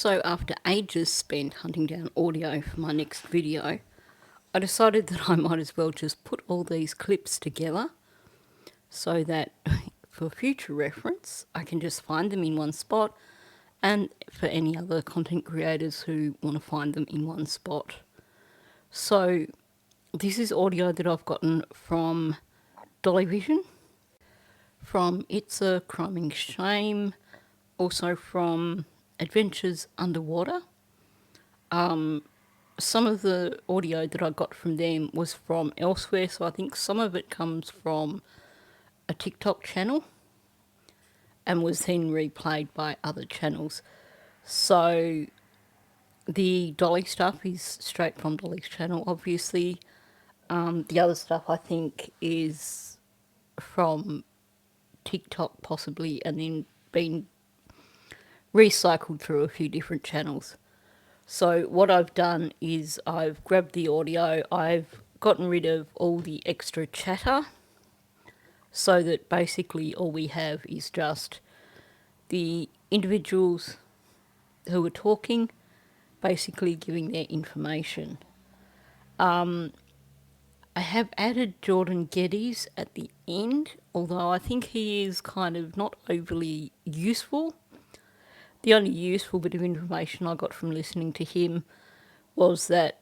So after ages spent hunting down audio for my next video, I decided that I might as well just put all these clips together so that for future reference I can just find them in one spot, and for any other content creators who want to find them in one spot. So this is audio that I've gotten from Dolly Vision, from It's a Criming Shame, also from Adventures Underwater. Some of the audio that I got from them was from elsewhere, so I think some of it comes from a TikTok channel and was then replayed by other channels. So the Dolly stuff is straight from Dolly's channel, obviously. The other stuff I think is from TikTok possibly, and then been recycled through a few different channels. So what I've done is I've grabbed the audio, I've gotten rid of all the extra chatter, so that basically all we have is just the individuals who are talking, basically giving their information. I have added Jordan Geddes at the end, although I think he is kind of not overly useful. The only useful bit of information I got from listening to him was that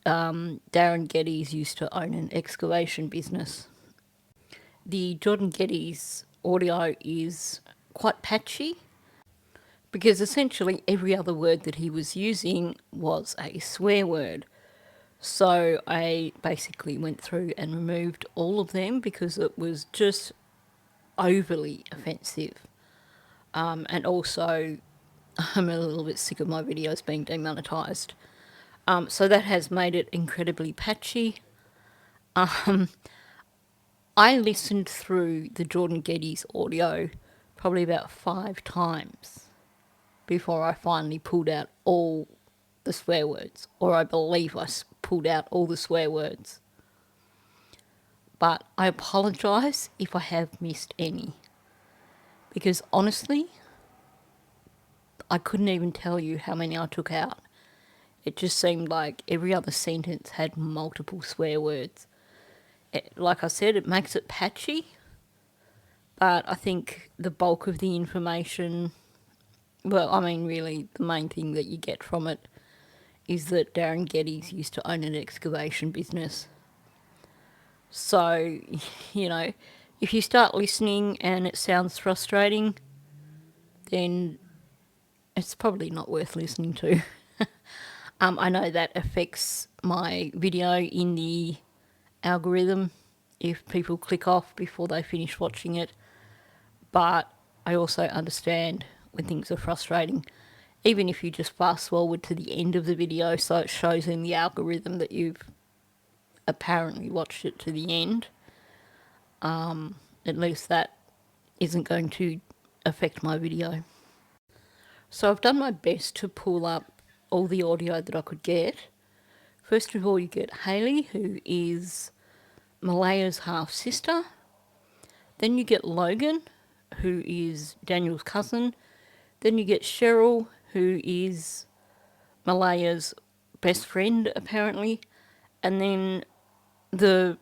Darren Geddes used to own an excavation business. The Jordan Geddes audio is quite patchy because essentially every other word that he was using was a swear word. So I basically went through and removed all of them because it was just overly offensive. And also, I'm a little bit sick of my videos being demonetised. So that has made it incredibly patchy. I listened through the Jordan Geddes audio probably about 5 times before I finally pulled out all the swear words, or I believe I pulled out all the swear words. But I apologise if I have missed any, because honestly, I couldn't even tell you how many I took out. It just seemed like every other sentence had multiple swear words. Like I said, it makes it patchy, but I think the bulk of the information, well, I mean, really, the main thing that you get from it is that Darren Geddes used to own an excavation business. So, you know, if you start listening and it sounds frustrating, then it's probably not worth listening to. I know that affects my video in the algorithm if people click off before they finish watching it, but I also understand when things are frustrating, even if you just fast forward to the end of the video so it shows in the algorithm that you've apparently watched it to the end. At least that isn't going to affect my video. So I've done my best to pull up all the audio that I could get. First of all, you get Hayley, who is Malaya's half-sister. Then you get Logan, who is Daniel's cousin. Then you get Cheryl, who is Malaya's best friend, apparently. And then the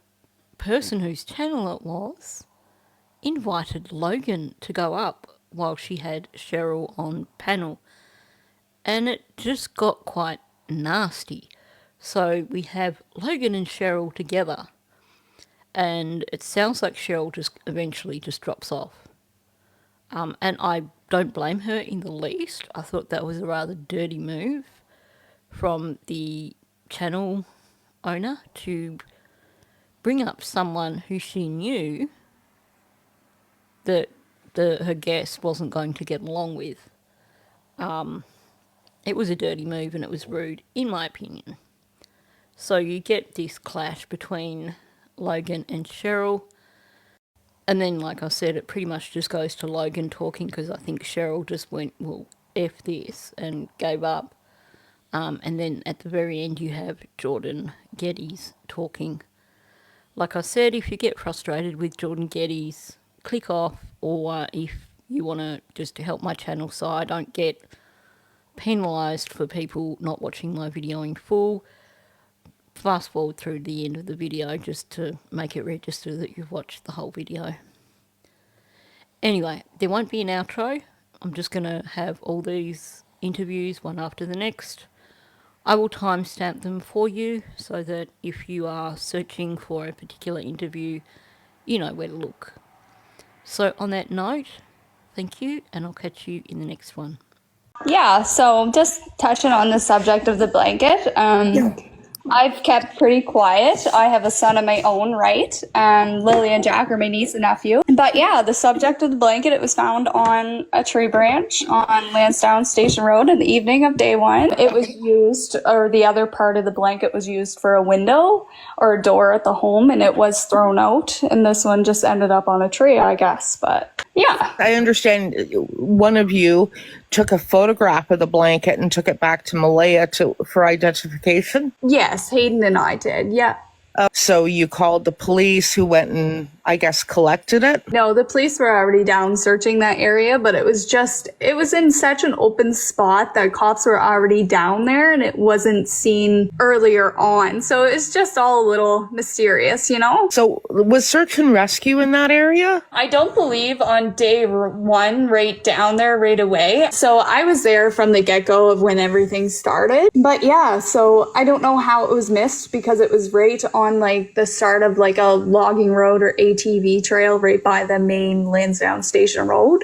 person whose channel it was invited Logan to go up while she had Cheryl on panel. And it just got quite nasty. So we have Logan and Cheryl together, and it sounds like Cheryl just eventually just drops off. And I don't blame her in the least. I thought that was a rather dirty move from the channel owner to bring up someone who she knew that her guest wasn't going to get along with. It was a dirty move and it was rude, in my opinion. So you get this clash between Logan and Cheryl. And then, like I said, it pretty much just goes to Logan talking because I think Cheryl just went, well, F this, and gave up. And then at the very end you have Jordan Geddes talking. Like I said, if you get frustrated with Jordan Geddes, click off, or if you want to just help my channel so I don't get penalised for people not watching my video in full. Fast forward through the end of the video just to make it register that you've watched the whole video. Anyway, there won't be an outro. I'm just going to have all these interviews one after the next. I will timestamp them for you so that if you are searching for a particular interview, you know where to look. So on that note, thank you, and I'll catch you in the next one. Yeah, so just touching on the subject of the blanket, I've kept pretty quiet. I have a son of my own, right? Lily and Jack are my niece and nephew. But yeah, the subject of the blanket, it was found on a tree branch on Lansdowne Station Road in the evening of day one. It was used, or the other part of the blanket was used for a window or a door at the home, and it was thrown out. And this one just ended up on a tree, I guess. But yeah. I understand one of you took a photograph of the blanket and took it back to Malaya for identification? Yes, Hayden and I did, yeah. So you called the police who went and, I guess, collected it? No, the police were already down searching that area, but it was in such an open spot that cops were already down there and it wasn't seen earlier on. So it's just all a little mysterious, you know? So was search and rescue in that area? I don't believe on day one right down there right away. So I was there from the get-go of when everything started. But yeah, so I don't know how it was missed because it was right on like the start of like a logging road or ATV trail right by the main Lansdowne Station Road,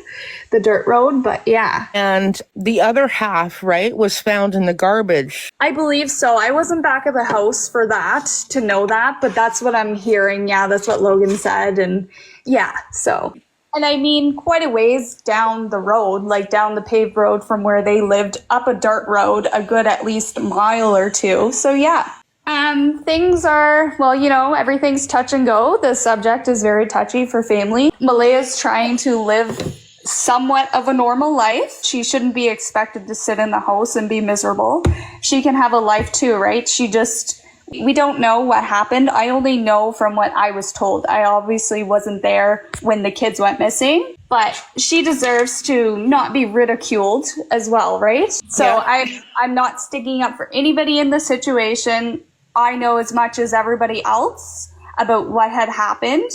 the dirt road. But yeah. And the other half, right, was found in the garbage. I believe so. I wasn't back at the house for that to know that, but that's what I'm hearing. Yeah, that's what Logan said. And yeah, so. And I mean, quite a ways down the road, like down the paved road from where they lived, up a dirt road, a good at least mile or two. So yeah. Things are, well, you know, everything's touch and go. The subject is very touchy for family. Malaya's trying to live somewhat of a normal life. She shouldn't be expected to sit in the house and be miserable. She can have a life too, right? We don't know what happened. I only know from what I was told. I obviously wasn't there when the kids went missing, but she deserves to not be ridiculed as well, right? So yeah. I'm not sticking up for anybody in the situation. I know as much as everybody else about what had happened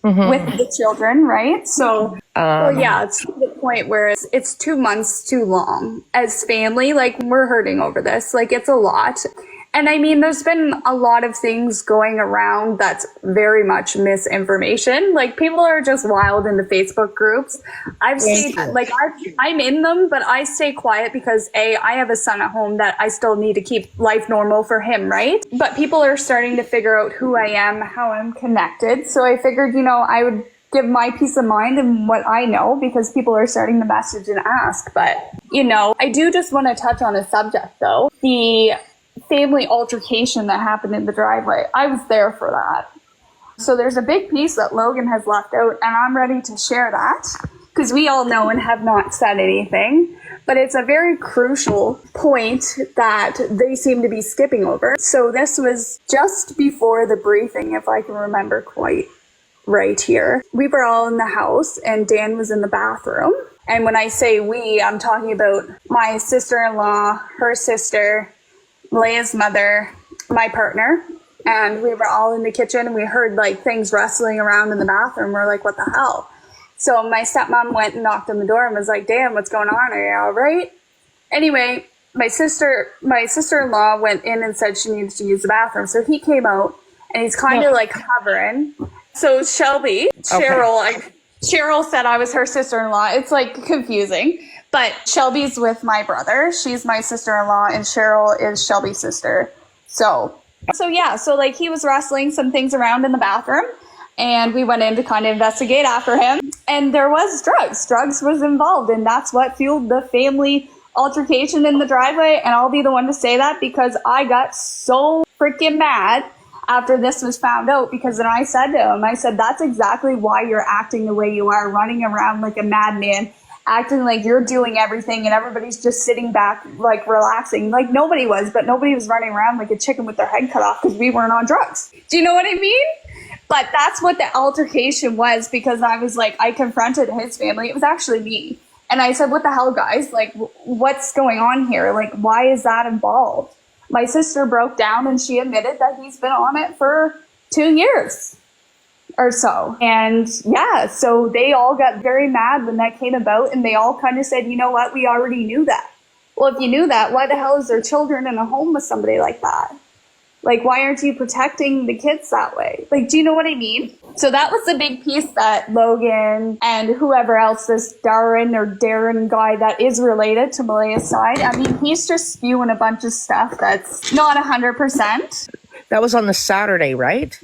with the children, right? So, well, yeah, it's to the point where it's 2 months too long. As family, like, we're hurting over this. Like, it's a lot. And I mean, there's been a lot of things going around that's very much misinformation. Like, people are just wild in the Facebook groups. I'm in them, but I stay quiet because I have a son at home that I still need to keep life normal for him, right? But people are starting to figure out who I am, how I'm connected. So I figured, you know, I would give my peace of mind and what I know because people are starting to message and ask. But, you know, I do just want to touch on a subject though. The family altercation that happened in the driveway. I was there for that. So there's a big piece that Logan has left out, and I'm ready to share that because we all know and have not said anything, but it's a very crucial point that they seem to be skipping over. So this was just before the briefing, if I can remember quite right here. We were all in the house and Dan was in the bathroom. And when I say we, I'm talking about my sister-in-law, her sister, Leia's mother, my partner, and we were all in the kitchen and we heard like things rustling around in the bathroom. We're like, what the hell? So my stepmom went and knocked on the door and was like, damn, what's going on? Are you all right? Anyway, my sister-in-law went in and said she needs to use the bathroom. So he came out and he's kind of like hovering. So Cheryl said I was her sister-in-law. It's like confusing. But Shelby's with my brother. She's my sister-in-law, and Cheryl is Shelby's sister. So like he was wrestling some things around in the bathroom, and we went in to kind of investigate after him. And there was drugs. Drugs was involved, and that's what fueled the family altercation in the driveway. And I'll be the one to say that because I got so freaking mad after this was found out, because then I said to him, I said, that's exactly why you're acting the way you are, running around like a madman, acting like you're doing everything and everybody's just sitting back, like relaxing. Like nobody was, but nobody was running around like a chicken with their head cut off because we weren't on drugs. Do you know what I mean? But that's what the altercation was, because I was like, I confronted his family. It was actually me. And I said, what the hell, guys? Like, what's going on here? Like, why is that involved? My sister broke down and she admitted that he's been on it for 2 years or so. And yeah, so they all got very mad when that came about, and they all kind of said, you know what, we already knew that. Well, if you knew that, why the hell is there children in a home with somebody like that? Like, why aren't you protecting the kids that way? Like, do you know what I mean? So that was the big piece that Logan and whoever else, this Darren guy that is related to Malaya's side, I mean, he's just spewing a bunch of stuff that's not 100%. That was on the Saturday, right?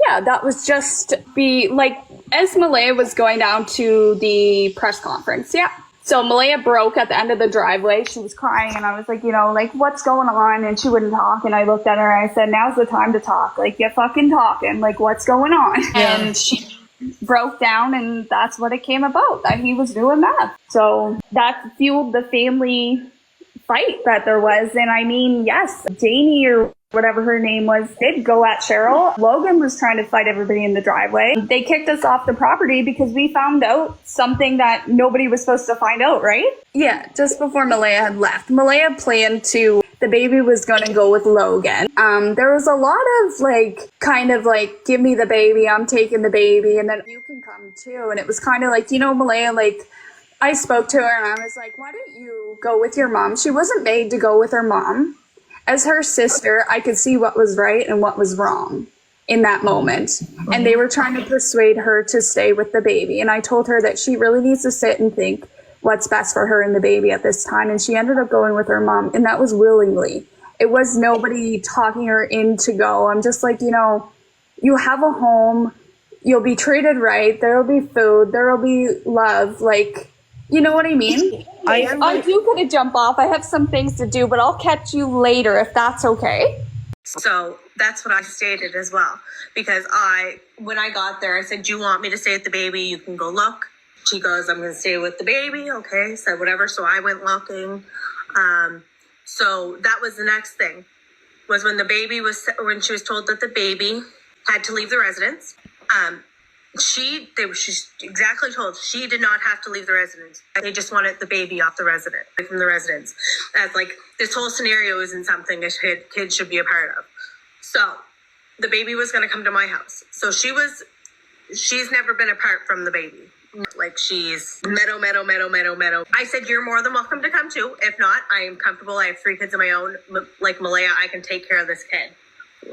Yeah, that was just as Malaya was going down to the press conference. Yeah. So Malaya broke at the end of the driveway. She was crying, and I was like, what's going on? And she wouldn't talk. And I looked at her and I said, now's the time to talk. Like, you fucking talking. Like, what's going on? Yeah. And she broke down, and that's what it came about, that he was doing that. So that fueled the family fight that there was. And I mean, yes, Janie or whatever her name was did go at Cheryl. Logan was trying to fight everybody in the driveway. They kicked us off the property because we found out something that nobody was supposed to find out, right? Yeah, just before Malaya had left. Malaya planned the baby was going to go with Logan. There was a lot of give me the baby, I'm taking the baby, and then you can come too. And it was kind of like, Malaya, I spoke to her and I was like, why don't you go with your mom? She wasn't made to go with her mom. As her sister, I could see what was right and what was wrong in that moment. And they were trying to persuade her to stay with the baby. And I told her that she really needs to sit and think what's best for her and the baby at this time. And she ended up going with her mom. And that was willingly. It was nobody talking her in to go. I'm just like, you have a home. You'll be treated right. There will be food. There will be love. You know what I mean? I do got to jump off. I have some things to do, but I'll catch you later if that's okay. So that's what I stated as well. Because when I got there, I said, do you want me to stay with the baby? You can go look. She goes, I'm going to stay with the baby. Okay, said whatever. So I went looking. So that was the next thing, was when when she was told that the baby had to leave the residence. She's exactly told she did not have to leave the residence. They just wanted the baby off the residence, from the residence. As this whole scenario isn't something a kid should be a part of. So the baby was going to come to my house. So she's never been apart from the baby. She's meadow. I said, you're more than welcome to come too. If not, I am comfortable. I have 3 kids of my own. Like Malaya, I can take care of this kid.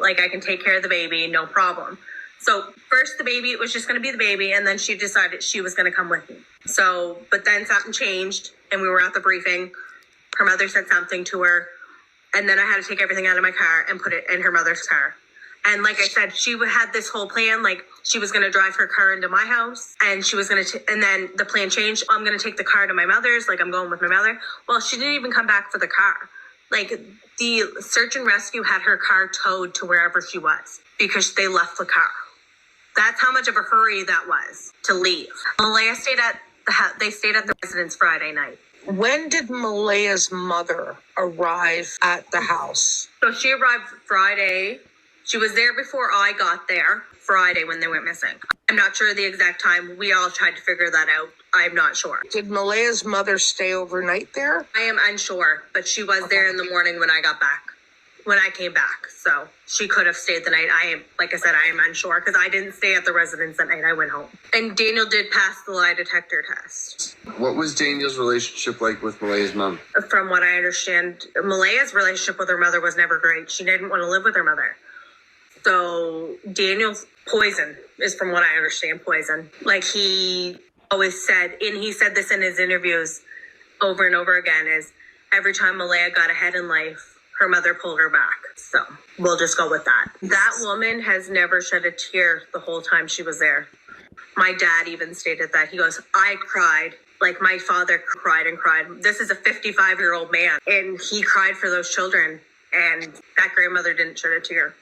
I can take care of the baby, no problem. So first it was just going to be the baby, and then she decided she was going to come with me. So, but then something changed, and we were at the briefing. Her mother said something to her, and then I had to take everything out of my car and put it in her mother's car. And like I said, she had this whole plan, she was going to drive her car into my house, and she was going to, and then the plan changed. I'm going to take the car to my mother's, I'm going with my mother. Well, she didn't even come back for the car. The search and rescue had her car towed to wherever she was because they left the car. That's how much of a hurry that was to leave. Malaya stayed at the residence Friday night. When did Malaya's mother arrive at the house? So she arrived Friday. She was there before I got there Friday when they went missing. I'm not sure the exact time. We all tried to figure that out. I'm not sure. Did Malaya's mother stay overnight there? I am unsure, but she was there in the morning when I came back. So she could have stayed the night. I am unsure because I didn't stay at the residence that night. I went home. And Daniel did pass the lie detector test. What was Daniel's relationship like with Malaya's mom? From what I understand, Malaya's relationship with her mother was never great. She didn't want to live with her mother. So Daniel's poison is, from what I understand, poison. He always said, and he said this in his interviews over and over again, is every time Malaya got ahead in life, her mother pulled her back. So we'll just go with that. That woman has never shed a tear the whole time she was there. My dad even stated that. He goes, I cried. My father cried and cried. This is a 55-year-old man, and he cried for those children, and that grandmother didn't shed a tear.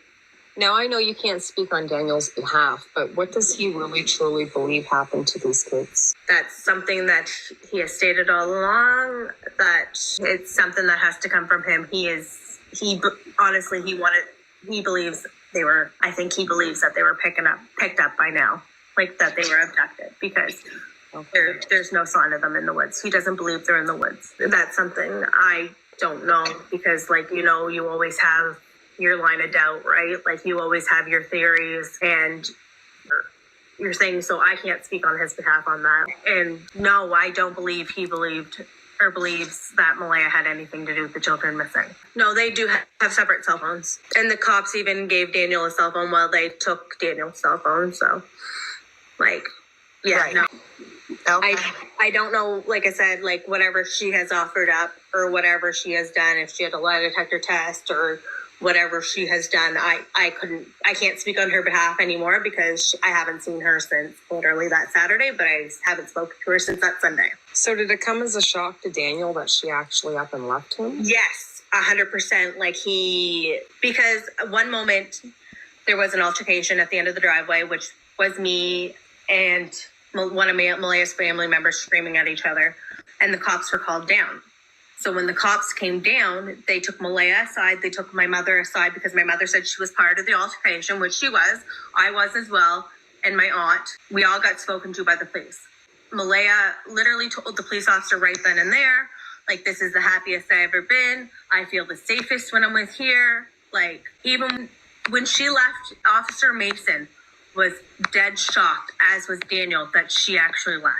Now, I know you can't speak on Daniel's behalf, but what does he really truly believe happened to these kids? That's something that he has stated all along, that it's something that has to come from him. He believes he believes that they were picked up by now, that they were abducted, because There's no sign of them in the woods. He doesn't believe they're in the woods. That's something I don't know because, like, you know, you always have your line of doubt, right? Like, you always have your theories and your things, so I can't speak on his behalf on that. And no, I don't believe he believed or believes that Malaya had anything to do with the children missing. No, they do have separate cell phones. And the cops even gave Daniel a cell phone while they took Daniel's cell phone. So, like, yeah, Right. no. Okay. I don't know, like I said, like whatever she has offered up or whatever she has done, if she had a lie detector test or whatever she has done, I can't speak on her behalf anymore because I haven't seen her since literally that Saturday, but I haven't spoken to her since that Sunday. So did it come as a shock to Daniel that she actually up and left him? Yes, 100%. Like because one moment there was an altercation at the end of the driveway, which was me and one of Malaya's family members screaming at each other, and the cops were called down. So when the cops came down, they took Malaya aside. They took my mother aside because my mother said she was part of the altercation, which she was. I was as well. And my aunt, we all got spoken to by the police. Malaya literally told the police officer right then and there, like, this is the happiest I've ever been. I feel the safest when I'm with here. Like, even when she left, Officer Mason was dead shocked, as was Daniel, that she actually left.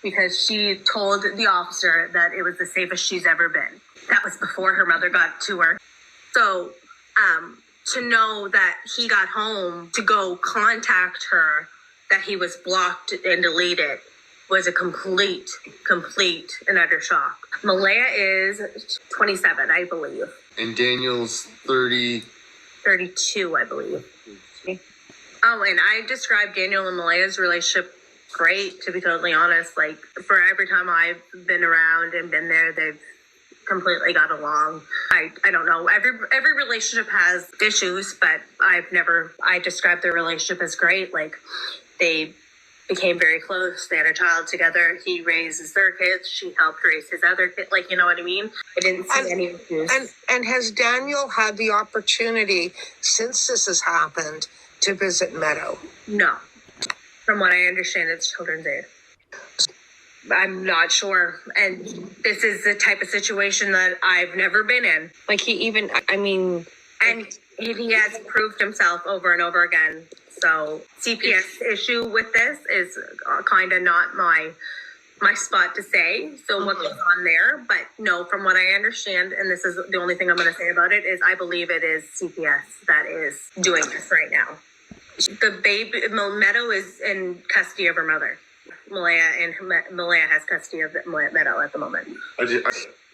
Because she told the officer that it was the safest she's ever been. That was before her mother got to her. So to know that he got home to go contact her, that he was blocked and deleted, was a complete and utter shock. Malaya is 27, I believe. And Daniel's 30. 32, I believe. Oh, and I described Daniel and Malaya's relationship great, to be totally honest. Like, for every time I've been around and been there, they've completely got along. I don't know, every relationship has issues, but I described their relationship as great. Like, they became very close. They had a child together. He raises their kids, she helped raise his other kid. Like, you know what I mean? I didn't see any issues. And has Daniel had the opportunity since this has happened to visit Meadow? No. From what I understand, it's Children's Aid. I'm not sure. And this is the type of situation that I've never been in. Like, he even, I mean... And he has proved himself over and over again. So CPS issue with this is kind of not my spot to say. So what goes on there? But no, from what I understand, and this is the only thing I'm going to say about it, is I believe it is CPS that is doing this right now. The baby, Meadow, is in custody of her mother. Malaya has custody of Meadow at the moment.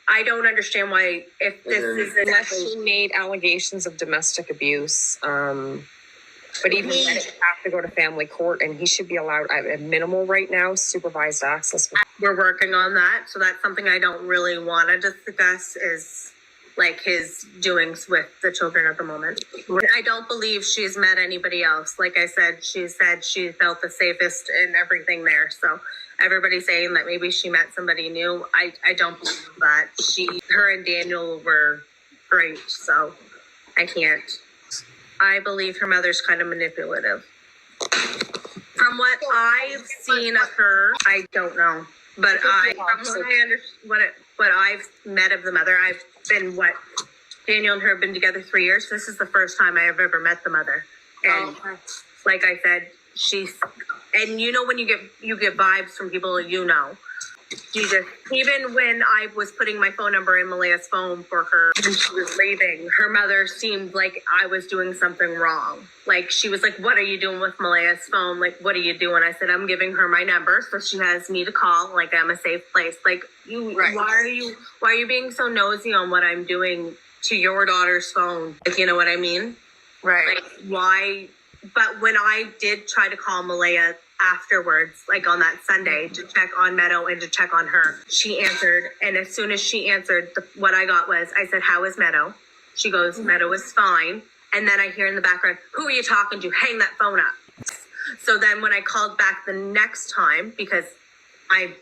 I don't understand why, if this is Unless she made allegations of domestic abuse, but even then, it have to go to family court, and he should be allowed, at minimal right now, supervised access. We're working on that, so that's something I don't really want to discuss, is like his doings with the children at the moment. I don't believe she's met anybody else. Like I said she felt the safest in everything there. So everybody's saying that maybe she met somebody new. I don't believe that. Her and Daniel were great, so I can't. I believe her mother's kind of manipulative. From what I've seen of her, I don't know. But what I've met of the mother, I've been Daniel and her have been together 3 years. This is the first time I have ever met the mother. And like I said, and you know when you get vibes from people you know. Even when I was putting my phone number in Malaya's phone for her when she was leaving, her mother seemed like I was doing something wrong. Like, she was like, what are you doing with Malaya's phone? Like, what are you doing? I said, I'm giving her my number so she has me to call. Like, I'm a safe place. Like, why are you being so nosy on what I'm doing to your daughter's phone? Like, you know what I mean? Right. Like, why? But when I did try to call Malaya afterwards, like on that Sunday, to check on Meadow and to check on her, she answered. And as soon as she answered, what I got was, I said, how is Meadow? She goes, Meadow is fine. And then I hear in the background, who are you talking to? Hang that phone up. So then when I called back the next time, because I'm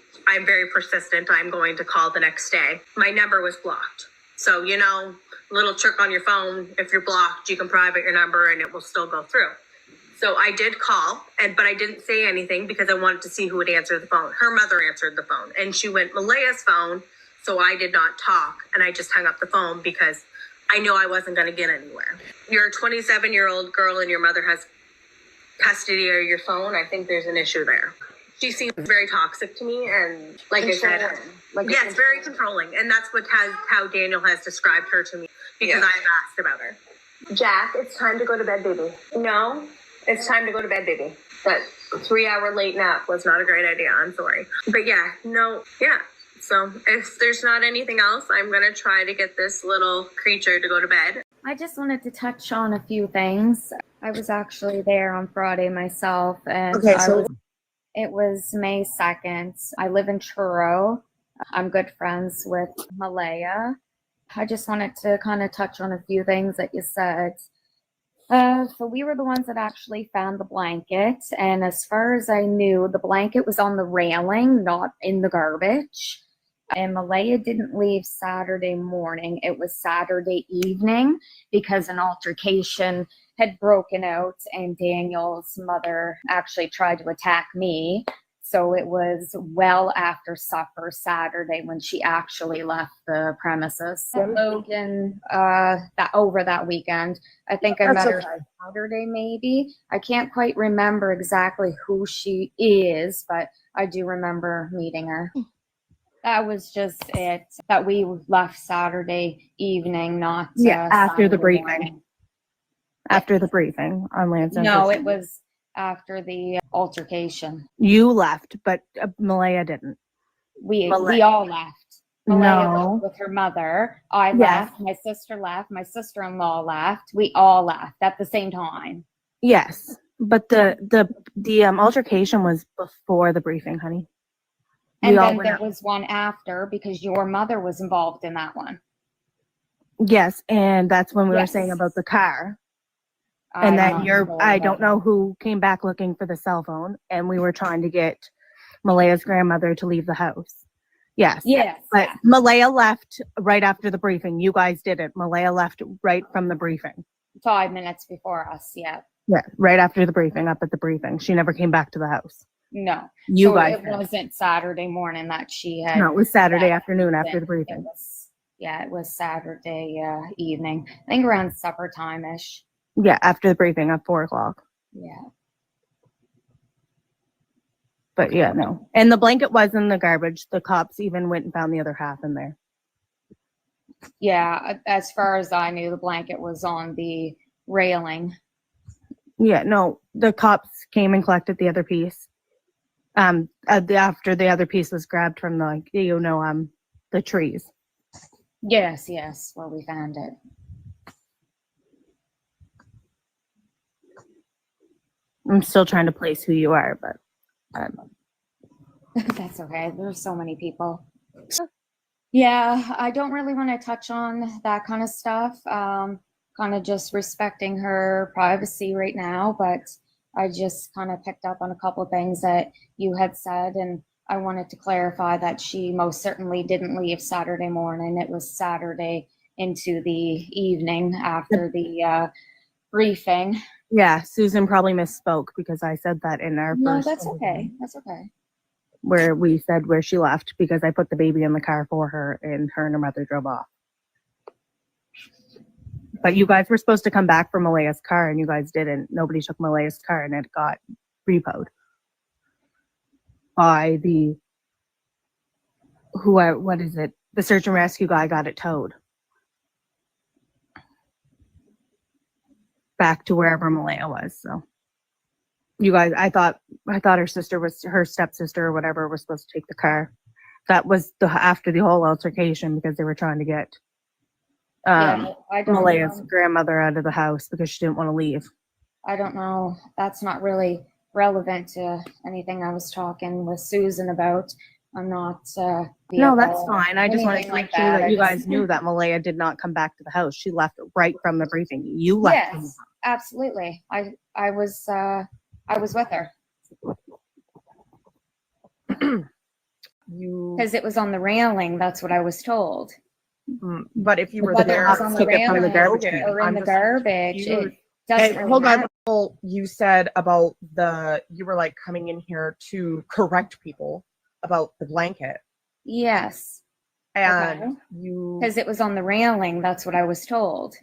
very persistent, I'm going to call the next day, my number was blocked. So, you know, little trick on your phone, if you're blocked, you can private your number and it will still go through. So I did call, but I didn't say anything because I wanted to see who would answer the phone. Her mother answered the phone, and she went Malaya's phone, so I did not talk, and I just hung up the phone because I know I wasn't going to get anywhere. You're a 27-year-old girl and your mother has custody of your phone. I think there's an issue there. She seems very toxic to me, and like I said, yes, very controlling, and that's how Daniel has described her to me because I've asked about her. Jack, it's time to go to bed, baby. No, it's time to go to bed, baby. That 3-hour late nap was not a great idea. I'm sorry, but So if there's not anything else, I'm gonna try to get this little creature to go to bed. I just wanted to touch on a few things. I was actually there on Friday myself, and it was May 2nd. I live in Truro. I'm good friends with Malaya. I just wanted to kind of touch on a few things that you said. So we were the ones that actually found the blanket, and as far as I knew, the blanket was on the railing, not in the garbage. And Malaya didn't leave Saturday morning. It was Saturday evening because an altercation had broken out and Daniel's mother actually tried to attack me. So it was well after supper Saturday when she actually left the premises. Logan, over that weekend, I think I met her Saturday maybe. I can't quite remember exactly who she is, but I do remember meeting her. That was just it, that we left Saturday evening, not after the Saturday briefing. morning. After the briefing on Lansing. No, it was after the altercation. You left, but Malaya didn't. We all left. Malaya No. left with her mother. I left. My sister left. My sister-in-law left. We all left at the same time. Yes, but the altercation was before the briefing, honey. And then there was one after because your mother was involved in that one. Yes, and that's when we were saying about the car. And then I don't know who came back looking for the cell phone, and we were trying to get Malaya's grandmother to leave the house. Yes. But Malaya left right after the briefing. You guys didn't. Malaya left right from the briefing. 5 minutes before us, Yeah, right after the briefing, up at the briefing. She never came back to the house. No. You guys it wasn't Saturday morning that she had. No, it was Saturday afternoon after the briefing. It was Saturday evening. I think around supper time-ish. Yeah, after the briefing at 4:00. Yeah. But no. And the blanket was in the garbage. The cops even went and found the other half in there. Yeah, as far as I knew, the blanket was on the railing. Yeah, no, the cops came and collected the other piece. After the other piece was grabbed from the trees. Yes, where we found it. I'm still trying to place who you are, but that's okay. There's so many people. Yeah, I don't really want to touch on that kind of stuff. Kind of just respecting her privacy right now, but I just kind of picked up on a couple of things that you had said, and I wanted to clarify that she most certainly didn't leave Saturday morning. It was Saturday into the evening after the briefing. Yeah, Susan probably misspoke because I said that in our No, first. that's okay. That's okay. Where we said where she left because I put the baby in the car for her and her mother drove off. But you guys were supposed to come back for Malaya's car and you guys didn't. Nobody took Malaya's car and it got repoed by the the search and rescue guy got it towed back to wherever Malaya was. So you guys, I thought her stepsister or whatever was supposed to take the car. That was after the whole altercation because they were trying to get Malaya's grandmother out of the house because she didn't want to leave. I don't know. That's not really relevant to anything I was talking with Susan about. I'm not. No, that's fine. I just wanted to make sure that you guys knew that Malaya did not come back to the house. She left right from the briefing. You left. Yes, absolutely. I was with her. Because it was on the railing. That's what I was told. But if you were Whether there, it was on the took it from the railing garbage or in the garbage, Doesn't Hey, really hold on. matter. Nicole, you said about you were like coming in here to correct people about the blanket. Yes, And you, because it was on the railing. That's what I was told.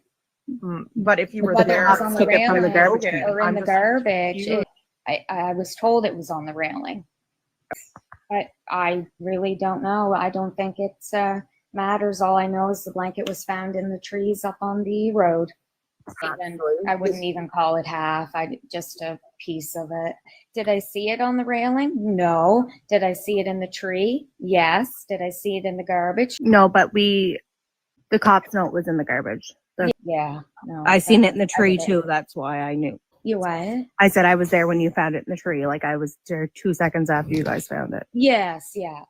but if you were Whether there, it was on the took it from the railing garbage can. or in I'm the just garbage, confused. I was told it was on the railing. But I really don't know. I don't think it matters. All I know is the blanket was found in the trees up on the road. I wouldn't even call it half. Just a piece of it. Did I see it on the railing? No. Did I see it in the tree? Yes. Did I see it in the garbage? No, but the cops know it was in the garbage. Yeah. No. I seen it in the I tree did it. too. That's why I knew. You what? I said I was there when you found it in the tree. Like I was there 2 seconds after you guys found it. Yes. Yeah.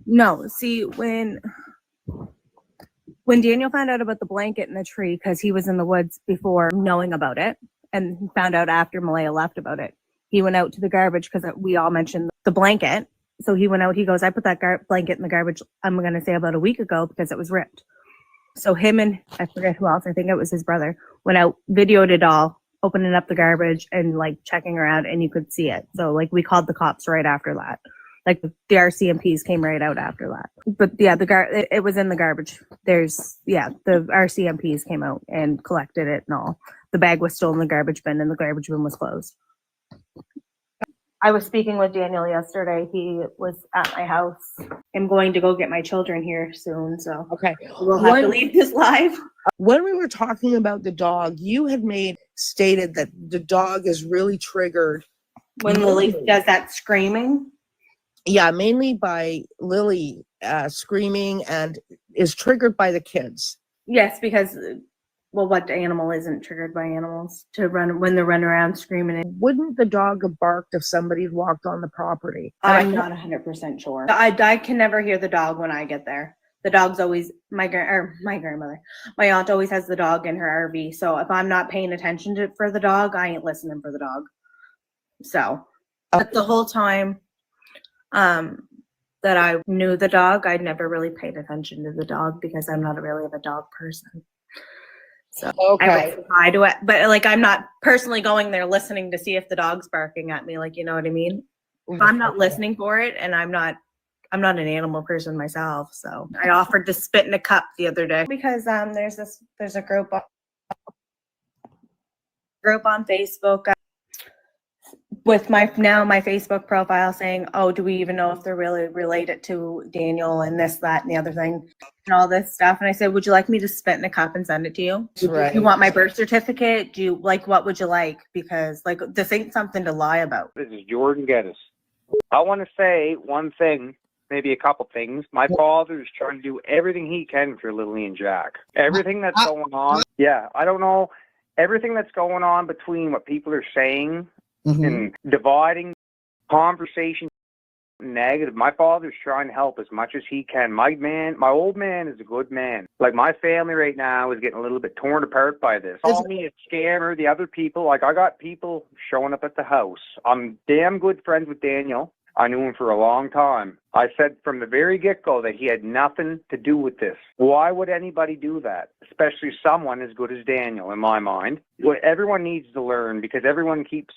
No, see when Daniel found out about the blanket in the tree, because he was in the woods before knowing about it, and found out after Malaya left about it, he went out to the garbage because we all mentioned the blanket. So he went out. He goes, "I put that blanket in the garbage. I'm gonna say about a week ago because it was ripped." So him and I forget who else. I think it was his brother. Went out, videoed it all, opening up the garbage and like checking around, and you could see it. So like we called the cops right after that. Like the RCMPs came right out after that. But yeah, it was in the garbage. The RCMPs came out and collected it and all. The bag was still in the garbage bin and the garbage bin was closed. I was speaking with Daniel yesterday. He was at my house. I'm going to go get my children here soon, so Okay. we'll have to leave this live. When we were talking about the dog, you had stated that the dog is really triggered. When Lily does that screaming. Yeah, mainly by Lily screaming, and is triggered by the kids. Yes, because what animal isn't triggered by animals to run when they run around screaming? Wouldn't the dog have barked if somebody had walked on the property? I'm not 100% sure. I can never hear the dog when I get there. The dog's always my grandmother. My aunt always has the dog in her RV. So if I'm not paying attention for the dog, I ain't listening for the dog. So but the whole time that I knew the dog, I never really paid attention to the dog because I'm not really of a dog person. So I would say hi to it, but like I'm not personally going there listening to see if the dog's barking at me. Like, you know what I mean? I'm not listening for it, and I'm not an animal person myself. So I offered to spit in a cup the other day because there's a group on Facebook with my Facebook profile saying, "Oh, do we even know if they're really related to Daniel and this, that, and the other thing and all this stuff?" And I said, "Would you like me to spit in a cup and send it to you? Right. Do you want my birth certificate? Do you what would you like? Because like this ain't something to lie about." This is Jordan Geddes. I want to say one thing, maybe a couple things. My father is trying to do everything he can for Lily and Jack. Everything that's going on. Yeah, I don't know. Everything that's going on between what people are saying and dividing conversation negative. My father's trying to help as much as he can. My old man is a good man. Like my family right now is getting a little bit torn apart by this. Call me a scammer. The other people, like I got people showing up at the house. I'm damn good friends with Daniel. I knew him for a long time. I said from the very get-go that he had nothing to do with this. Why would anybody do that? Especially someone as good as Daniel, in my mind. What everyone needs to learn, because everyone keeps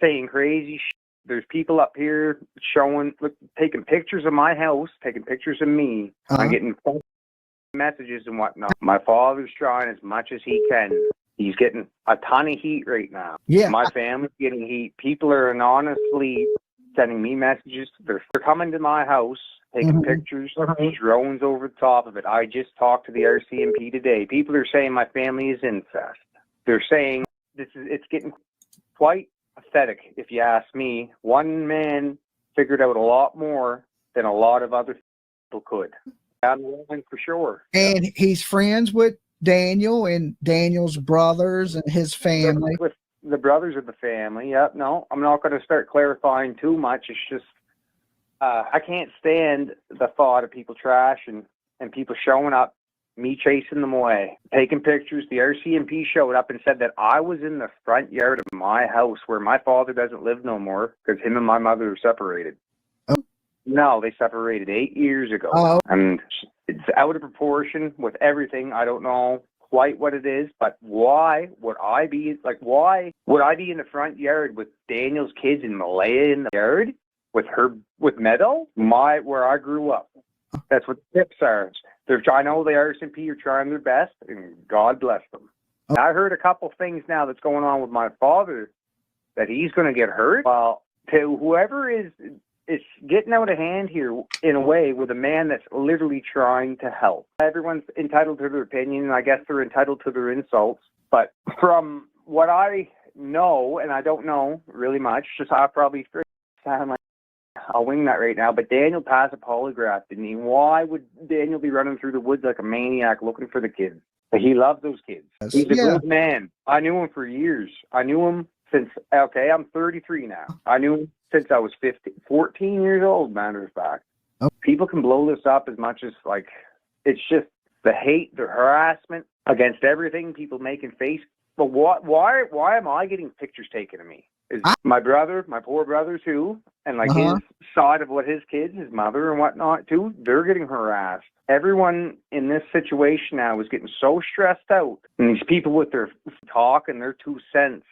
saying crazy shit. There's people up here taking pictures of my house, taking pictures of me. I'm getting messages and whatnot. My father's trying as much as he can. He's getting a ton of heat right now. Yeah. My family's getting heat. People are anonymously sending me messages. They're coming to my house, taking pictures, drones over the top of it. I just talked to the RCMP today. People are saying my family is incest. They're saying it's getting quite pathetic, if you ask me. One man figured out a lot more than a lot of other people could. I'm willing for sure. And he's friends with Daniel and Daniel's brothers and his family. With the brothers of the family, yep. No, I'm not going to start clarifying too much. It's just I can't stand the thought of people trashing and people showing up, me chasing them away, taking pictures. The RCMP showed up and said that I was in the front yard of my house where my father doesn't live no more because him and my mother are separated. Oh. No, they separated 8 years ago. Oh. And it's out of proportion with everything. I don't know quite what it is, but why would I be in the front yard with Daniel's kids and Malaya in the yard with Meadow? Where I grew up. That's what the tips are. I know the RCMP are trying their best, and God bless them. I heard a couple things now that's going on with my father, that he's going to get hurt. Well, to whoever is getting out of hand here in a way with a man that's literally trying to help. Everyone's entitled to their opinion, and I guess they're entitled to their insults. But from what I know, and I don't know really much, just I probably sound like I'll wing that right now, but Daniel passed a polygraph, didn't he? Why would Daniel be running through the woods like a maniac looking for the kids? He loves those kids. He's a good man. I knew him for years. I knew him since, I'm 33 now. I knew him since I was 14 years old, matter of fact. Oh. People can blow this up as much as, it's just the hate, the harassment against everything people make in Facebook. But why am I getting pictures taken of me? Is my poor brother too, and his side of what his kids, his mother and whatnot too, they're getting harassed. Everyone in this situation now is getting so stressed out, and these people with their talk and their 2 cents,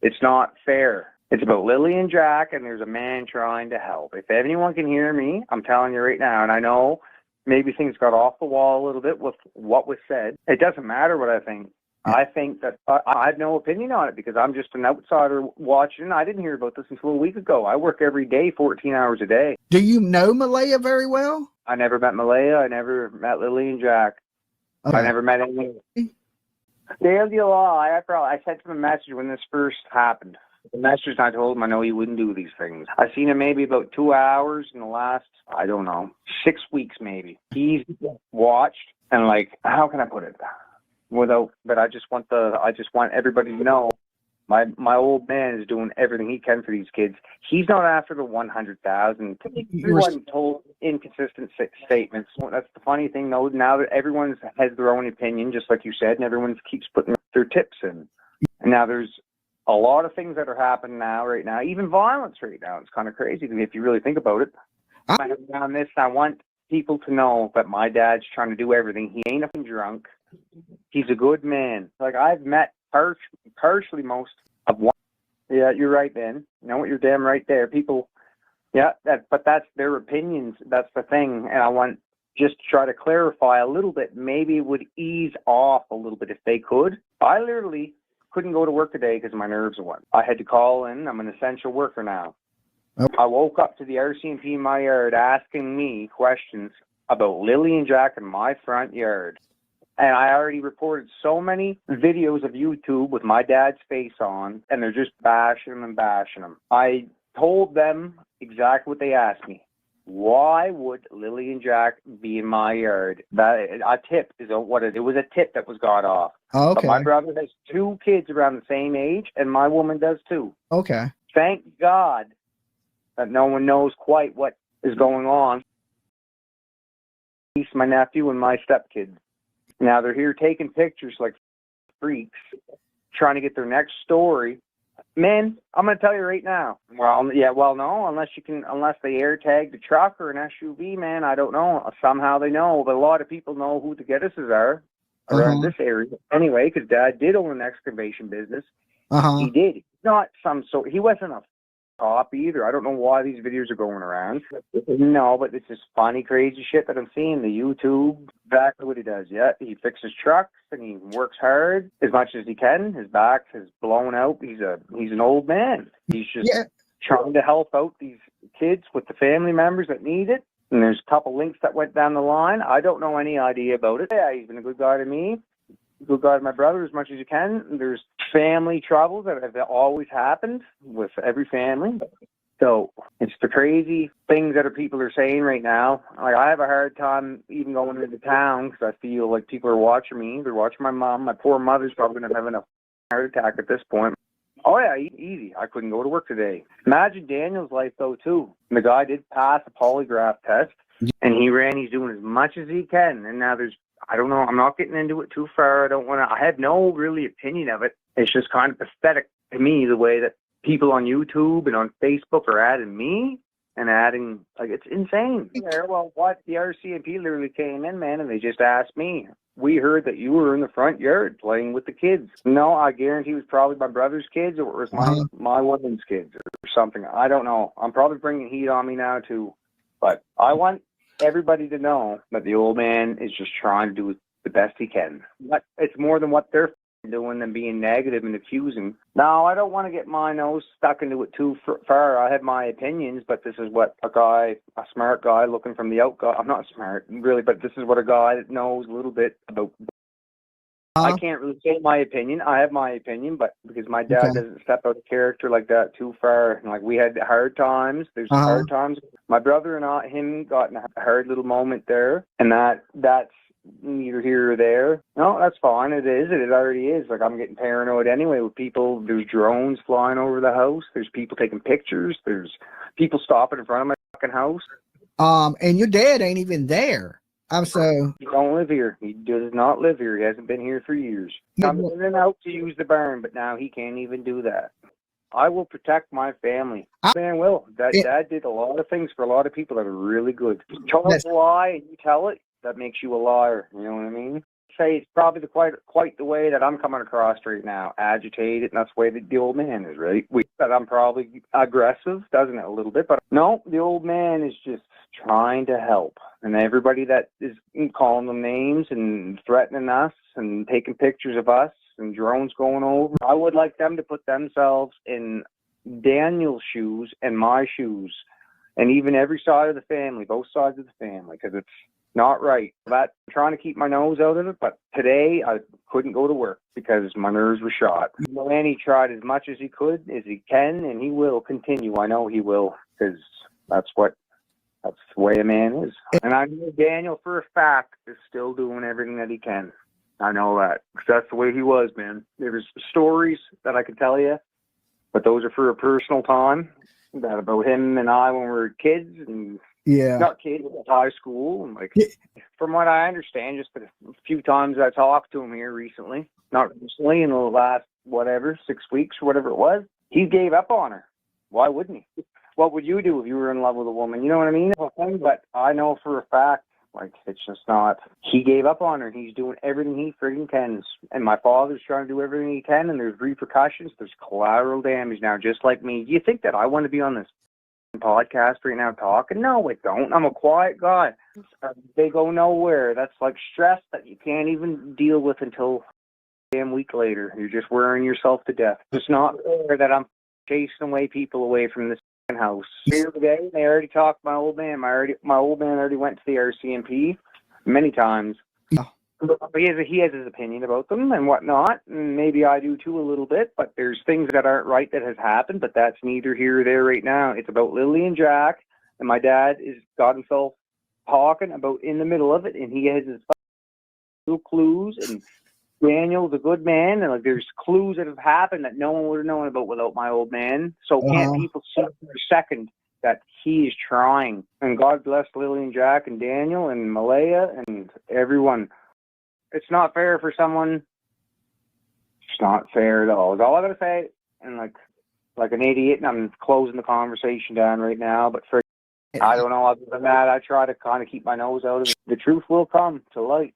it's not fair. It's about Lily and Jack, and there's a man trying to help. If anyone can hear me, I'm telling you right now, and I know maybe things got off the wall a little bit with what was said. It doesn't matter what I think. I think that I have no opinion on it because I'm just an outsider watching. I didn't hear about this until a week ago. I work every day, 14 hours a day. Do you know Malaya very well? I never met Malaya. I never met Lily and Jack. Okay. I never met anyone. Dale July, I sent him a message when this first happened. The message, I told him I know he wouldn't do these things. I've seen him maybe about 2 hours in the last, 6 weeks maybe. He's watched and how can I put it? But I just want everybody to know my old man is doing everything he can for these kids. He's not after the 100,000. Everyone told inconsistent statements. That's the funny thing, though. Now that everyone has their own opinion, just like you said, and everyone keeps putting their tips in. And now there's a lot of things that are happening right now, even violence right now. It's kind of crazy to me if you really think about it. I want people to know that my dad's trying to do everything. He ain't a drunk. He's a good man. I've met partially most of one. Yeah, you're right, Ben. You know what? You're damn right there. People, but that's their opinions. That's the thing. And I want just to try to clarify a little bit. Maybe it would ease off a little bit if they could. I literally couldn't go to work today because my nerves went. I had to call in. I'm an essential worker now. Okay. I woke up to the RCMP in my yard asking me questions about Lily and Jack in my front yard. And I already reported so many videos of YouTube with my dad's face on, and they're just bashing him. I told them exactly what they asked me. Why would Lily and Jack be in my yard? A tip is what it was. A tip that was got off. Oh, okay. But my brother has 2 kids around the same age, and my woman does too. Okay. Thank God that no one knows quite what is going on. He's my nephew and my stepkids. Now they're here taking pictures like freaks, trying to get their next story. Man, I'm going to tell you right now. No, unless they air tag the truck or an SUV, man, I don't know. Somehow they know, but a lot of people know who the Geddeses are around this area. Anyway, because Dad did own an excavation business. He did. He wasn't a cop either. I don't know why these videos are going around. No, but it's just funny, crazy shit that I'm seeing. The YouTube, exactly what he does. Yeah, he fixes trucks and he works hard as much as he can. His back is blown out. He's an old man. He's just trying to help out these kids with the family members that need it. And there's a couple links that went down the line. I don't know any idea about it. Yeah, he's been a good guy to me. Good guy to my brother as much as you can. There's family troubles that have always happened with every family. So it's the crazy things that people are saying right now. I have a hard time even going into town because I feel like people are watching me. They're watching my mom. My poor mother's probably going to have a heart attack at this point. Oh, yeah, easy. I couldn't go to work today. Imagine Daniel's life, though, too. The guy did pass a polygraph test, and he's doing as much as he can. And now I don't know. I'm not getting into it too far. I have no really opinion of it. It's just kind of pathetic to me the way that people on YouTube and on Facebook are adding me and adding, like, it's insane. Well, what? The RCMP literally came in, man, and they just asked me, we heard that you were in the front yard playing with the kids. No, I guarantee it was probably my brother's kids, or it was my woman's kids or something. I don't know. I'm probably bringing heat on me now too. But I want everybody to know that the old man is just trying to do the best he can. But it's more than what they're doing than being negative and accusing. No, I don't want to get my nose stuck into it too far. I have my opinions, but this is what a smart guy looking from the outside, I'm not smart really, but this is what a guy that knows a little bit about. I can't really say my opinion. I have my opinion, but because my dad doesn't step out of character like that too far. Like, we had hard times. There's hard times. My brother and him got in a hard little moment there, and that's neither here or there. No, that's fine. It is. It already is. Like, I'm getting paranoid anyway with people. There's drones flying over the house. There's people taking pictures. There's people stopping in front of my fucking house. And your dad ain't even there. He don't live here. He does not live here. He hasn't been here for years. I'm in and out to use the barn, but now he can't even do that. I will protect my family. Man, will. Dad did a lot of things for a lot of people that are really good. You tell a lie and you tell it, that makes you a liar. You know what I mean? Say it's probably quite the way that I'm coming across right now. Agitated, and that's the way the old man is, right? That I'm probably aggressive, doesn't it, a little bit? But no, the old man is just trying to help. And everybody that is calling them names and threatening us and taking pictures of us and drones going over, I would like them to put themselves in Daniel's shoes and my shoes, and even every side of the family, both sides of the family, because it's not right. I'm trying to keep my nose out of it, but today I couldn't go to work because my nerves were shot. And he tried as much as he could, as he can, and he will continue. I know he will, because that's the way a man is. And I know Daniel, for a fact, is still doing everything that he can. I know that, because that's the way he was, man. There's stories that I could tell you, but those are for a personal time, that about him and I when we were kids, and not kids, but high school. And from what I understand, just the few times I talked to him here recently, not recently, in the last, 6 weeks or whatever it was, he gave up on her. Why wouldn't he? What would you do if you were in love with a woman? You know what I mean? But I know for a fact, it's just not. He gave up on her. He's doing everything he friggin' can. And my father's trying to do everything he can, and there's repercussions. There's collateral damage now, just like me. Do you think that I want to be on this podcast right now talking? No, I don't. I'm a quiet guy. They go nowhere. That's like stress that you can't even deal with until a damn week later. You're just wearing yourself to death. It's not fair that I'm chasing people away from this house. Here today, they already talked to my old man. My old man already went to the RCMP many times. He has his opinion about them and whatnot, and maybe I do too a little bit, but there's things that aren't right that has happened, but that's neither here or there right now. It's about Lily and Jack, and my dad has got himself talking about in the middle of it, and he has his little clues, and Daniel's a good man, and there's clues that have happened that no one would have known about without my old man. So can't people see for a second that he is trying? And God bless Lily and Jack and Daniel and Malaya and everyone. It's not fair for someone. It's not fair at all. Is all I gotta say. And like an idiot, and I'm closing the conversation down right now. But I don't know. Other than that, I try to kind of keep my nose out of it. The truth will come to light.